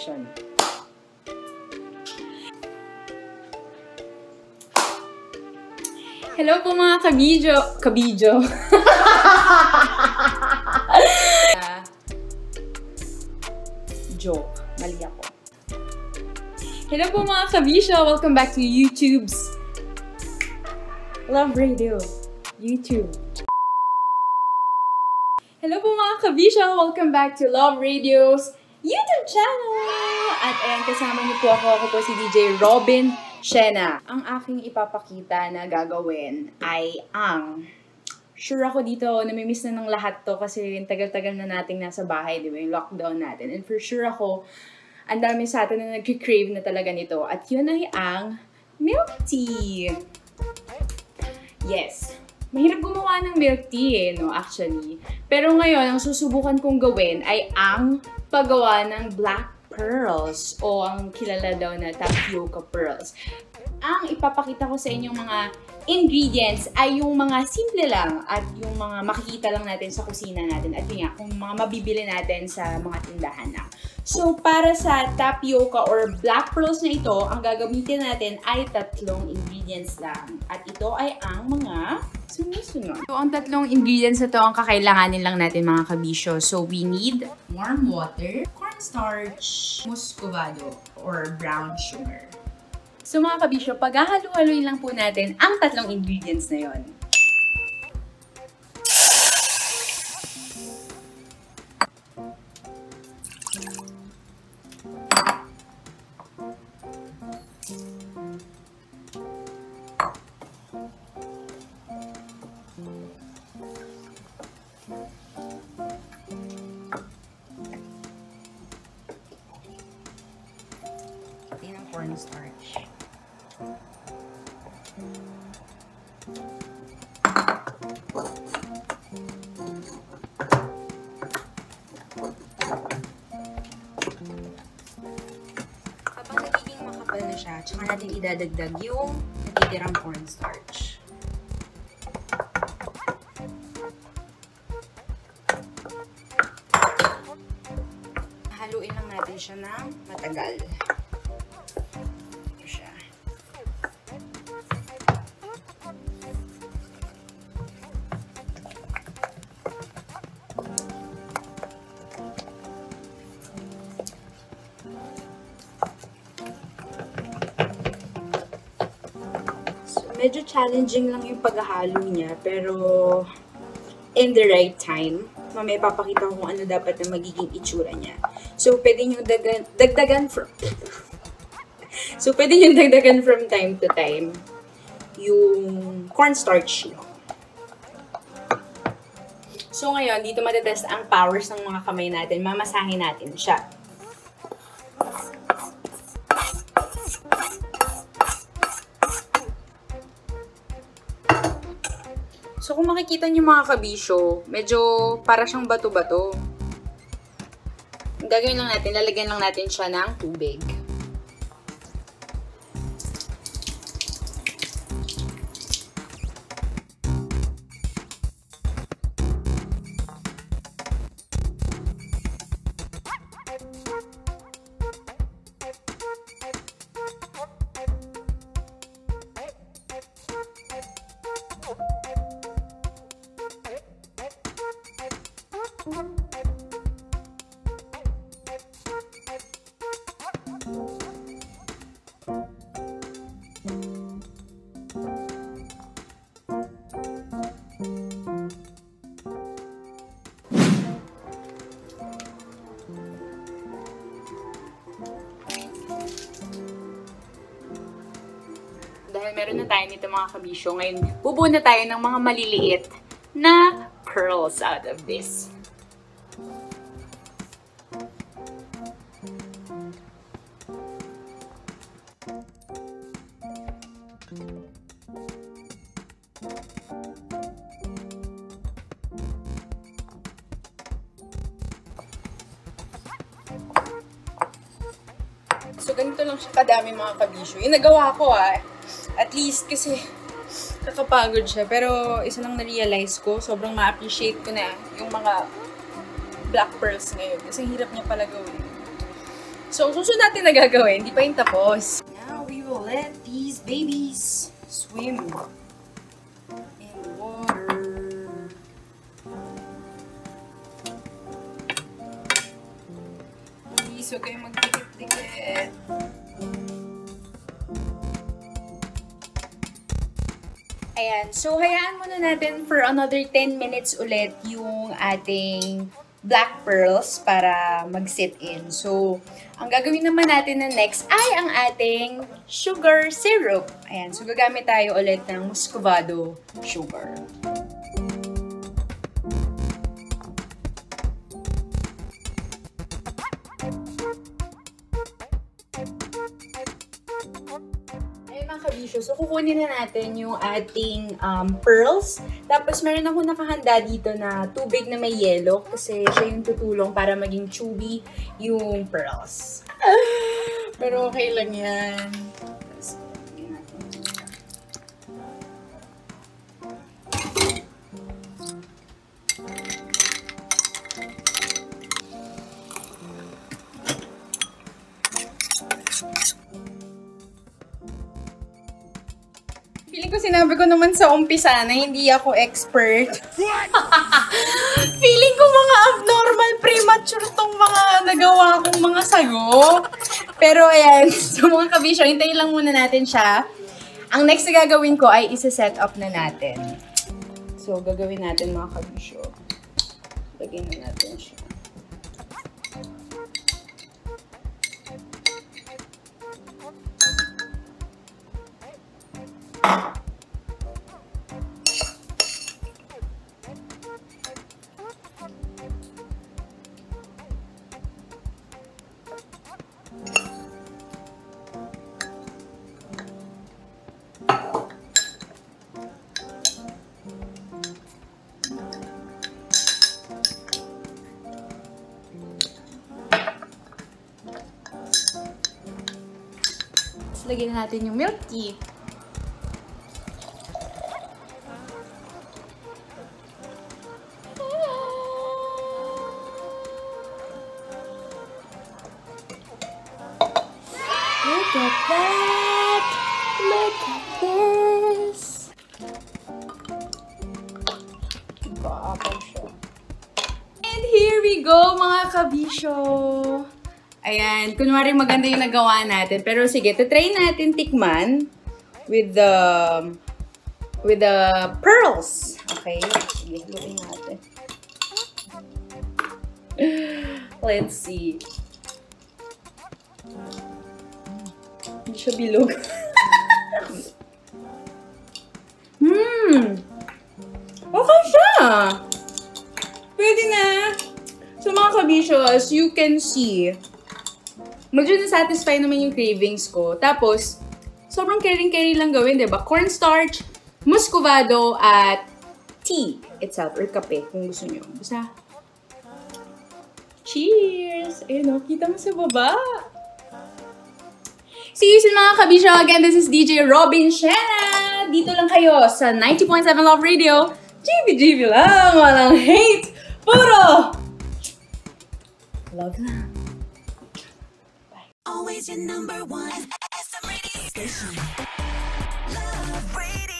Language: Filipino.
introduction. Hello po mga kabidyo. Joke. Mali ako. Hello po mga kabisyo. Welcome back to YouTube's Love Radio. YouTube. Hello po mga kabisyo. Welcome back to Love Radio's YouTube channel. At ayan, kasama niyo po ako. Ako po si DJ Robin Sienna. Ang aking ipapakita na gagawin ay sure ako dito, namimiss na ng lahat to kasi tagal-tagal na nating nasa bahay, di ba? Yung lockdown natin. And for sure ako, ang dami sa atin na nag-crave na talaga nito. At yun ay ang milk tea. Yes. Mahirap gumawa ng milk tea no, actually. Pero ngayon, ang susubukan kong gawin ay ang paggawa ng black pearls o ang kilala daw na Tapioca Pearls. Ang ipapakita ko sa inyong mga ingredients ay yung mga simple lang at yung mga makikita lang natin sa kusina natin at yun nga, kung mga mabibili natin sa mga tindahan na. So, para sa tapioca or black pearls na ito, ang gagamitin natin ay 3 ingredients lang. At ito ay ang mga sunod-sunod. So, ang 3 ingredients na ito ang kakailanganin lang natin mga kabisyo. So, we need warm water, cornstarch, muscovado, or brown sugar. So mga kabisyo, paghahalu-haluin lang po natin ang 3 ingredients na yon. Pati ng cornstarch. Kapag nagiging makapal na siya, tsaka natin idadagdag yung natitirang cornstarch. Haluin lang natin siya ng matagal. Medyo challenging lang yung paghahalo niya, pero in the right time, mamaya papakita ko kung ano dapat na magiging itsura niya. So, pwede nyo dagdagan from time to time yung cornstarch nyo. So, ngayon, dito matetest ang powers ng mga kamay natin. Mamasahin natin siya. So, kung makikita niyo mga kabisyo, medyo para siyang bato-bato. Ang gagawin lang natin, lalagyan lang natin siya ng tubig. Dahil meron na tayo nito mga kabisyo, ngayon bubuo na tayo ng mga maliliit na pearls out of this. So, ganito lang siya kadami mga kabisyo. Yung nagawa ko at least kasi kakapagod siya. Pero isa lang na-realize ko, sobrang ma-appreciate ko na yung mga black pearls ngayon. Kasi hirap niya pala gawin. So, susunod natin na gagawin. Hindi pa yung tapos. Now, we will let these babies swim in water. Please, huwag kayong magdikit-dikit. Ayan. So, hayaan muna natin for another 10 minutes ulit yung ating black pearls para mag-sit in. So, ang gagawin naman natin na next ay ang ating sugar syrup. Ayan. So, gagamit tayo ulit ng muscovado sugar. Kabisyo. So, kukunin na natin yung ating pearls. Tapos, meron ako nakahanda dito na tubig na may yelo kasi siya yung tutulong para maging chewy yung pearls. Pero okay lang yan. Tapos, natin dito. Feeling ko sinabi ko naman sa umpisa na hindi ako expert. Feeling ko mga abnormal, premature tong mga nagawa kong mga sago. Pero ayan, so mga kabisyo, hintayin lang muna natin siya. Ang next na gagawin ko ay isa-set up na natin. So, gagawin natin mga kabisyo. Lagyan na natin siya. Lagyan natin yung milk tea. Look at that! Look at this! Baapal siya. And here we go, mga kabisyo! Ayan, kunwari maganda yung nagawa natin. Pero sige, try natin tikman with the pearls. Okay? Sige, lutuin natin. Let's see. Hindi siya bilog. Okay siya! Pwede na! So mga kabisyo, as you can see, medyo na-satisfy naman yung cravings ko. Tapos, sobrang caring-caring lang gawin, diba? Cornstarch, muscovado, at tea itself, or kape, kung gusto nyo. Basta, cheers! Ayun o, kita mo sa baba. See you soon mga kabisyo. Again, this is DJ Robin Sienna. Dito lang kayo sa 90.7 Love Radio. GB lang, walang hate. Puro love lang. Always your number one FM radio station. Love Radio.